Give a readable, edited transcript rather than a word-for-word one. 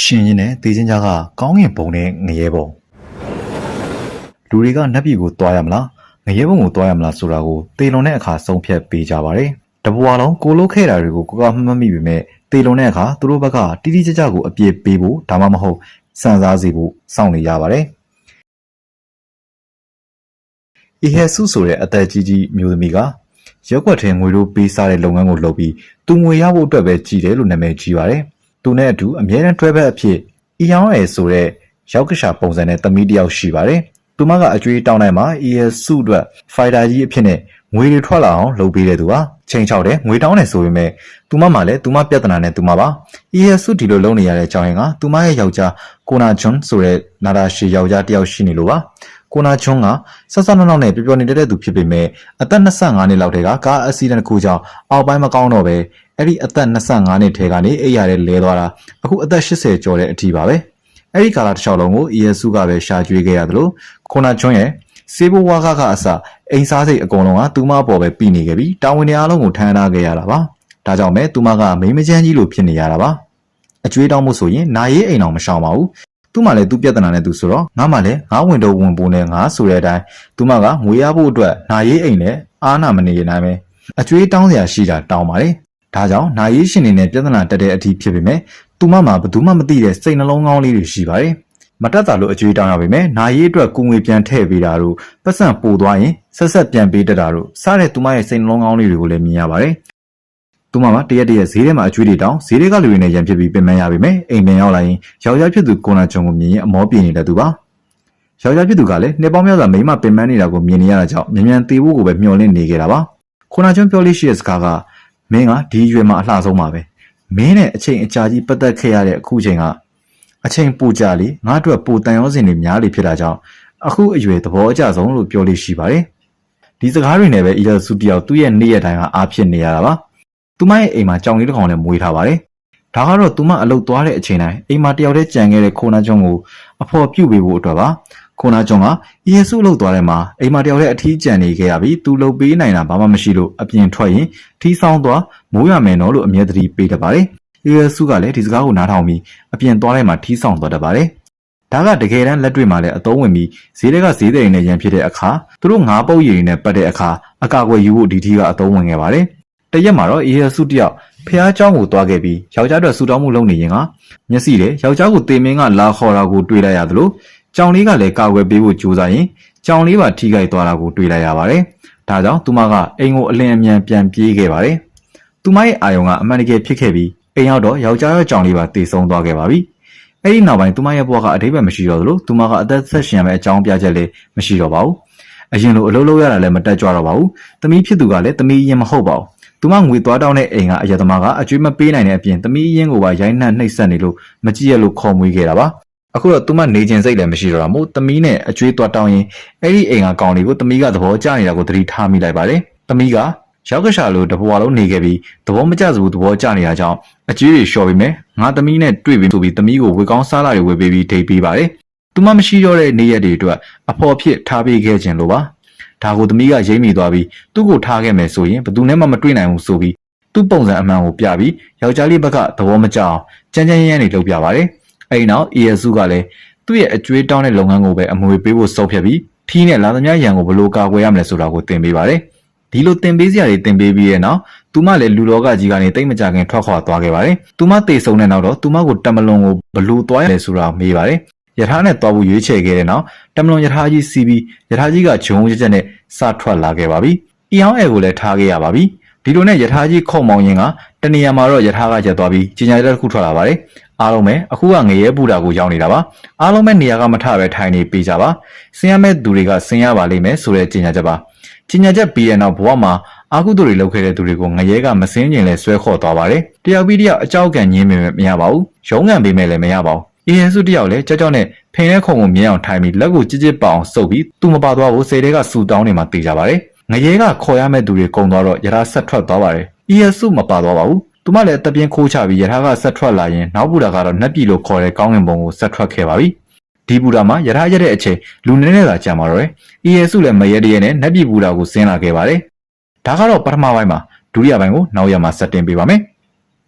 ရှင်ရင်နဲ့တေးချင်းကြားကကောင်းငင်ပုံနဲ့ငရဲပုံလူတွေကနတ်ပြည်ကိုတွားရမလားငရဲပုံကိုတွားရမလားဆိုတာကိုတေလွန်တဲ့အခါဆုံးဖြတ်ပေးကြပါတယ်တဘွားလုံးကိုလို့ခဲ့တာတွေကိုကိုကမှတ်မိပေမဲ့တေလွန်တဲ့အခါသူတို့ဘက်ကတိတိကျကျကိုအပြည့်ပေးဖို့ဒါမှမဟုတ်စံစားစီဖို့စောင့်နေရပါတယ်အီဟက်ဆုဆိုတဲ့အသက်ကြီးကြီးမျိုးသမီးကရက်ွက်ထဲငွေတို့ပေးစားတဲ့လုပ်ငန်းကိုလုပ်ပြီးသူငွေရဖို့အတွက်ပဲကြည်တယ်လို့နာမည်ကြီးပါတယ်သူနဲ့အတူအမြဲတမ်းတွဲဘက်အဖြစ်အီယောင်းအဲဆိုတဲ့ရောက်ကရှာပုံစံနဲ့သမီးတစ်ယောက်ရှိပါတယ်သူမကအကျွေးတောင်းတိုင်းမှာအီဟက်ဆုအတွက်ဖိုက်တာကြီးအဖြစ်နဲ့ငွေတွေထွက်လာအောင်လုပ်ပေးတဲ့သူပါချိန်ချောက်တယ်ငွေတောင်းတယ်ဆိုပေမဲ့သူမမှလည်းသူမပြဿနာနဲ့သူမပါအီဟက်ဆုဒီလိုလုပ်နေရတဲ့အကြောင်းရင်းကသူမရဲ့ယောက်ျားကိုနာဂျွန်ဆိုတဲ့နာဒါရှီယောက်ျားတစ်ယောက်ရှိနေလို့ပါကိုနာဂျွန်ကဆက်ဆက်နောက်နဲ့ပျော်ပျော်နေတဲ့သူဖြစ်ပေမဲ့အသက်25နှစ်လောက်တည်းကကားအက်ဆီဒန့်တစ်ခုကြောင့်အောက်ပိုင်းမကောင်းတော့ပဲအဲ့ဒီအသက်25နှစ်ထဲကနေအိပ်ရတဲ့လဲသွားတာအခုအသက်80ကျော်တဲ့အထိပါပဲအဲ့ဒီကာလတစ်လျှောက်လုံးကိုအီယဆုကပဲရှာကျွေးခဲ့ရတယ်လို့ကိုနာဂျွန်ရဲ့စေဘဝါကအစအိမ်စားစိတ်အကုန်လုံးကသူမအပေါ်ပဲပြီးနေခဲ့ပြီးတာဝန်တွေအားလုံးကိုထမ်းထားခဲ့ရတာပါဒါကြောင့်ပဲသူမကမိမချမ်းကြီးလိုဖြစ်နေရတာပါအကျွေးတောင်းမှုဆိုရင်နာရေးအိမ်အောင်မရှောင်ပါဘူးသူမှလည်းသူပြဿနာနဲ့သူဆိုတော့ငါမှလည်းငါဝင်တော့ဝင်ပိုးနဲ့ငါဆိုတဲ့အတိုင်းသူမကငွေရဖို့အတွက်နာရေးအိမ်နဲ့အားနာမနေနိုင်ပဲအကျွေးတောင်းစရာရှိတာတောင်းပါတယ်ဒါကြောင့်နာရေးရှင်နေနဲ့ပြဿနာတက်တဲ့အထိဖြစ်ပေမဲ့သူမမှာဘယ်သူမှမသိတဲ့စိတ်နှလုံးကောင်းလေးတွေရှိပါတယ်မတက်တာလို့အကျွေးတောင်းရပေမဲ့နာရေးအတွက်ကိုငွေပြန်ထည့်ပေးတာတို့ပတ်စံပို့သွားရင်ဆက်ပြန်ပေးတတ်တာတို့စတဲ့သူမရဲ့စိတ်နှလုံးကောင်းလေးတွေကိုလည်းမြင်ရပါတယ်သူမတရက်ဈေးထဲမှာအကျွေးတွေတောင်းဈေးတွေကလူတွေနဲ့ရန်ဖြစ်ပြီးပြင်ပန်းရပေမဲ့အိမ်ပြန်ရောက်လာရင်ယောက်ျားဖြစ်သူကိုနာဂျွန်ကိုမြင်ရင်အမောပြေနေတဲ့သူပါယောက်ျားဖြစ်သူကလည်းနှစ်ပေါင်းများစွာမိန်းမပင်ပန်းနေတာကိုမြင်နေရတာကြောင့်မြန်သေးဖို့ကိုပဲမျှော်လင့်နေခဲ့တာပါကိုနာဂျွန်ပြောလို့ရှိတဲ့စကားကမင်းကဒီရွယ်မှာအလှဆုံးပါပဲမင်းနဲ့အချိန်အကြာကြီးပတ်သက်ခဲ့ရတဲ့အခုချိန်ကအချိန်ပိုကြာလေငါအတွက်ပိုတန်ရောစင်တွေများလေဖြစ်တာကြောင့်အခုအရွယ်သဘောအကျဆုံးလို့ပြောလို့ရှိပါတယ်ဒီစကားတွေနဲ့ပဲအီယာစုတယောက်သူ့ရဲ့နေ့ရက်တိုင်းကအားဖြစ်နေရတာပါသူမရဲ့အိမ်မှာကြောင်လေးတစ်ကောင်နဲ့မွေးထားပါတယ်ဒါကတော့သူမအလုပ်သွားတဲ့အချိန်တိုင်းအိမ်မှာတယောက်တည်းကြံခဲ့တဲ့ခိုနာဂျွန်ကိုအဖော်ပြုတ်ပေးဖို့အတွက်ပါခိုနာဂျွန်ကအီယာစုအလုပ်သွားတဲ့မှာအိမ်မှာတယောက်တည်းအထီးကျန်နေခဲ့ရပြီးသူလုပ်ပေးနိုင်တာဘာမှမရှိလို့အပြင်ထွက်ရင်ထီးဆောင်သွားမိုးရမယ်နော်လို့အမြဲတမ်းပေးတတ်ပါတယ်အီယာစုကလည်းဒီစကားကိုနားထောင်ပြီးအပြင်သွားတဲ့မှာထီးဆောင်သွားတတ်ပါတယ်ဒါကတကယ်တမ်းလက်တွေ့မှာလည်းအသုံးဝင်ပြီးဈေးတွေကဈေးတွေနဲ့ရန်ဖြစ်တဲ့အခါသူတို့ငါးပုတ်ရည်တွေနဲ့ပတ်တဲ့အခါအကာအကွယ်ယူဖို့ဒီထီးကအသုံးဝင်ခဲ့ပါတယ်တရက်မှာတော့အီယာစုတယောက်ဖះเจ้าကိုတွားခဲ့ပြီးယောက်ျားအတွက်ဆူတောင်းမှုလုပ်နေရင်ကမျက်စိနဲ့ယောက်ျားကိုတေမင်းကလာခေါ်တာကိုတွေ့လိုက်ရသလိုကြောင်လေးကလည်းကာကွယ်ပေးဖို့ကြိုးစားရင်ကြောင်လေးပါထိခိုက်သွားတာကိုတွေ့လိုက်ရပါတယ်ဒါကြောင့်သူမကအိမ်ကိုအလင်းအမြန်ပြန်ပြေးခဲ့ပါတယ်သူမရဲ့အာယုံကအမှန်တကယ်ဖြစ်ခဲ့ပြီးအိမ်ရောက်တော့ယောက်ျားရဲ့ကြောင်လေးပါတေဆုံးသွားခဲ့ပါပြီအဲ့ဒီနောက်ပိုင်းသူမရဲ့ဘဝကအဓိပ္ပာယ်မရှိတော့သလိုသူမကအသက်ဆက်ရှင်ရမယ့်အကြောင်းပြချက်လည်းမရှိတော့ပါဘူးအရင်လိုအလုပ်လုပ်ရတာလည်းမတက်ကြွတော့ပါဘူးသမီးဖြစ်သူကလည်းသမီးရင်မဟုတ်ပါဘူးသူမငွေသွားတောင်းတဲ့အိမ်ကအယက်သမားကအကျွေးမပေးနိုင်တဲ့အပြင်သမီးရင်းကိုပါရိုင်းနှက်နှိပ်စက်နေလို့မကြည့်ရလို့ခေါ်မွေးခဲ့တာပါအခုတော့သူမနေခြင်းစိတ်လည်းမရှိတော့တာမို့သမီးနဲ့အကျွေးသွားတောင်းရင်အဲ့ဒီအိမ်ကကောင်လေးကိုသမီးကသဘောကျနေတာကိုသတိထားမိလိုက်ပါတယ်သမီးကရောက်ကရှာလို့တဘွားလုံးနေခဲ့ပြီးသဘောမကျစဘူးသဘောကျနေတာကြောင့်အကျွေးတွေလျှော်ပြီးမယ်ငါသမီးနဲ့တွေ့ပြီးဆိုပြီးသမီးကိုဝေကောင်းစားလာတွေဝေပေးပြီးထိပ်ပေးပါတယ်သူမမရှိတော့တဲ့နေ့ရက်တွေအတွက်အဖော်ဖြစ်ထားပေးခဲ့ခြင်းလို့ပါဒါကိုသမီးကရိမ့်မိသွားပြီးသူ့ကိုထားခဲ့မယ်ဆိုရင်ဘယ်သူနဲ့မှမတွေ့နိုင်ဘူးဆိုပြီးသူ့ပုံစံအမှန်ကိုပြပြီးယောက်ျားလေးဘက်ကသဘောမကျအောင်ကြမ်းကြမ်းရမ်းနေလုပ်ပြပါတယ်အဲဒီနောက်အီယဆုကလည်းသူ့ရဲ့အကျွေးတောင်းတဲ့လုပ်ငန်းကိုပဲအမွေပေးဖို့စောက်ဖြတ်ပြီးထီးနဲ့လာသမျှရန်ကိုဘယ်လိုကာကွယ်ရမလဲဆိုတာကိုသင်ပေးပါတယ်ဒီလိုသင်ပေးစရာတွေသင်ပေးပြီးတဲ့နောက်သူမလည်းလူလောကကြီးကနေတိတ်မကြခင်ထွက်ခွာသွားခဲ့ပါတယ်သူမတေဆုံတဲ့နောက်တော့သူမကိုတမလွန်ကိုဘယ်လိုသွားရလဲဆိုတာမေးပါတယ်ယထာနဲ့သွားဖို့ရွေးချယ်ခဲ့တဲ့နောက်တမလွန်ယထာကြီးစီးပြီးယထာကြီးကဂျုံကြက်နဲ့စထွက်လာခဲ့ပါပြီ။အီအောင်အဲကိုလည်းထားခဲ့ရပါပြီ။ဒီလိုနဲ့ယထာကြီးခုံမောင်ရင်ကတနေရာမှာတော့ယထာကရက်သွားပြီးကျင်ညာရက်တစ်ခုထွက်လာပါတယ်။အားလုံးပဲအခုကငရဲပူတာကိုရောက်နေတာပါ။အားလုံးပဲနေရာကမထပဲထိုင်နေပေးကြပါ။ဆင်းရမယ့်သူတွေကဆင်းရပါလိမ့်မယ်ဆိုတဲ့ကျင်ညာချက်ပါ။ကျင်ညာချက်ပြီးတဲ့နောက်ဘဝမှာအာကုသူတွေလောက်ခဲ့တဲ့သူတွေကိုငရဲကမစင်းကျင်လဲဆွဲခေါ်သွားပါတယ်။တယောက်ပြီးတယောက်အကြောက်ကန်ညင်းမြင်မရပါဘူး။ရုံးကန်ပေးမယ်လည်းမရပါဘူး။အီဟန်စုတယောက်လည်းကြောက်နဲ့ဖိန်တဲ့ခုံကိုမြင်အောင်ထိုင်ပြီးလက်ကိုကြစ်ကြစ်ပအောင်စုပ်ပြီးသူမပါသွားဘူးစိတ်တွေကစူတောင်းနေမှတေးကြပါတယ်ငရဲကခေါ်ရမဲ့သူတွေကုံသွားတော့ယထာဆက်ထွက်သွားပါတယ်အီဟန်စုမပါသွားပါဘူးသူမလည်းတပြင်းခိုးချပြီးယထာကဆက်ထွက်လာရင်နောက်ဘူတာကတော့နှက်ပြည်လို့ခေါ်တဲ့ကောင်းငင်ပုံကိုဆက်ထွက်ခဲ့ပါပြီဒီဘူတာမှာယထာရက်တဲ့အချိန်လူနည်းနည်းသာကြာမှာတော့အီဟန်စုလည်းမရဲတရဲနဲ့နှက်ပြည်ဘူတာကိုဆင်းလာခဲ့ပါတယ်ဒါကတော့ပထမပိုင်းမှာဒုတိယပိုင်းကိုနောက်ရမှာဆက်တင်ပေးပါမယ်